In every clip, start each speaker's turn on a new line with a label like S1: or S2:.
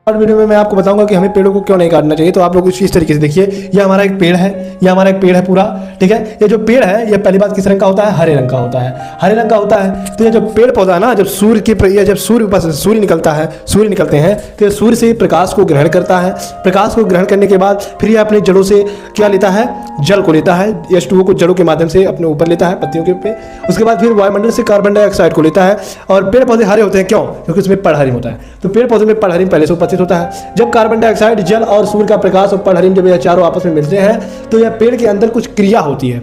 S1: और वीडियो में मैं आपको बताऊंगा कि हमें पेड़ों को क्यों नहीं काटना चाहिए। तो आप लोग इस तरीके से देखिए, ये हमारा एक पेड़ है, ये हमारा एक पेड़ है पूरा, ठीक है। ये जो पेड़ है ये पहली बात किस रंग का होता है? हरे रंग का होता है, हरे रंग का होता है। तो ये जो पेड़ पौधा है ना, जब सूर्य की जब सूर्य ऊपर से सूर्य निकलता है, सूर्य निकलते हैं तो ये सूर्य से प्रकाश को ग्रहण करता है। प्रकाश को ग्रहण करने के बाद फिर ये अपनी जड़ों से क्या लेता है? जल को लेता है, H2O को जड़ों के माध्यम से अपने ऊपर लेता है पत्तियों के ऊपर। उसके बाद फिर वायुमंडल से कार्बन डाइऑक्साइड को लेता है। और पेड़ पौधे हरे होते हैं क्यों? क्योंकि उसमें पर्णहरिम होता है। तो पेड़ पौधे में पर्णहरिम पहले से उपस्थित होता है। जब कार्बन डाइऑक्साइड, जल और सूर्य का प्रकाश और पर्णहरिम जब ये चारों आपस में मिलते हैं तो यह पेड़ के अंदर कुछ क्रिया होती है।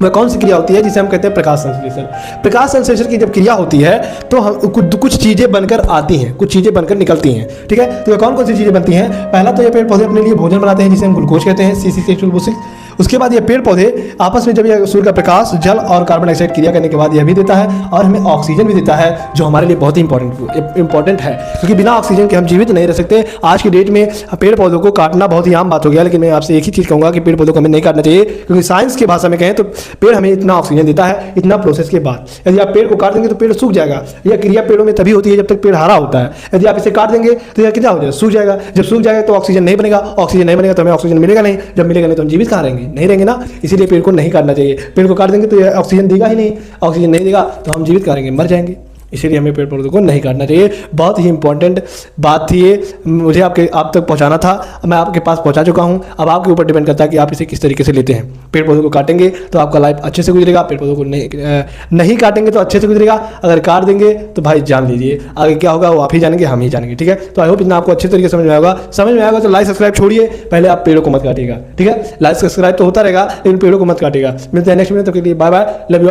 S1: वह कौन सी क्रिया होती है? जिसे हम कहते हैं प्रकाश संश्लेषण। प्रकाश संश्लेषण की जब क्रिया होती है तो हम कुछ चीजें बनकर आती हैं, कुछ चीजें बनकर निकलती हैं, ठीक है। तो कौन कौन सी चीजें बनती हैं? पहला तो ये पेड़ पौधे अपने लिए भोजन बनाते हैं जिसे हम ग्लूकोज कहते हैं, C6H12O6। उसके बाद ये पेड़ पौधे आपस में जब ये सूर्य का प्रकाश, जल और कार्बन डाइऑक्साइड क्रिया करने के बाद यह भी देता है और हमें ऑक्सीजन भी देता है, जो हमारे लिए बहुत ही इंपॉर्टेंट है, क्योंकि बिना ऑक्सीजन के हम जीवित नहीं रह सकते। आज की डेट में पेड़ पौधों को काटना बहुत ही आम बात हो गया, लेकिन मैं आपसे एक ही चीज़ कहूँगा कि पेड़ पौधों को हमें नहीं काटना चाहिए, क्योंकि साइंस की भाषा में कहें तो पेड़ हमें इतना ऑक्सीजन देता है, इतना प्रोसेस के बाद। यदि आप पेड़ को काट देंगे तो पेड़ सूख जाएगा। यह क्रिया पेड़ों में तभी होती है जब तक पेड़ हरा होता है। यदि आप इसे काट देंगे तो यह क्या हो जाएगा? सूख जाएगा। जब सूख जाएगा तो ऑक्सीजन नहीं बनेगा, ऑक्सीजन नहीं बनेगा तो हमें ऑक्सीजन मिलेगा नहीं, जब मिलेगा नहीं तो हम जीवित कहाँ रहेंगे? नहीं रहेंगे ना। इसीलिए पेड़ को नहीं काटना चाहिए। पेड़ को काट देंगे तो ये ऑक्सीजन देगा ही नहीं, ऑक्सीजन नहीं देगा तो हम जीवित करेंगे, मर जाएंगे। इसीलिए हमें पेड़ पौधों को नहीं काटना चाहिए। बहुत ही इंपॉर्टेंट बात थी ये, मुझे आप तक पहुंचाना था, मैं आपके पास पहुंचा चुका हूं। अब आपके ऊपर डिपेंड करता है कि आप इसे किस तरीके से लेते हैं। पेड़ पौधों को काटेंगे तो आपका लाइफ अच्छे से गुजरेगा, पेड़ पौधों को नहीं काटेंगे तो अच्छे से गुजरेगा। अगर काट देंगे तो भाई जान लीजिए आगे क्या होगा वो आप ही जानेंगे, हम ही जानेंगे, ठीक है। तो आई होप इतना आपको अच्छे तरीके से समझ में आएगा। समझ में आएगा तो लाइक सब्सक्राइब छोड़िए, पहले आप पेड़ों को मत काटिएगा, ठीक है। लाइक सब्सक्राइब तो होता रहेगा लेकिन पेड़ों को मत काटिएगा। मिलते हैं नेक्स्ट वीडियो, तब के लिए बाय बाय, लव यू।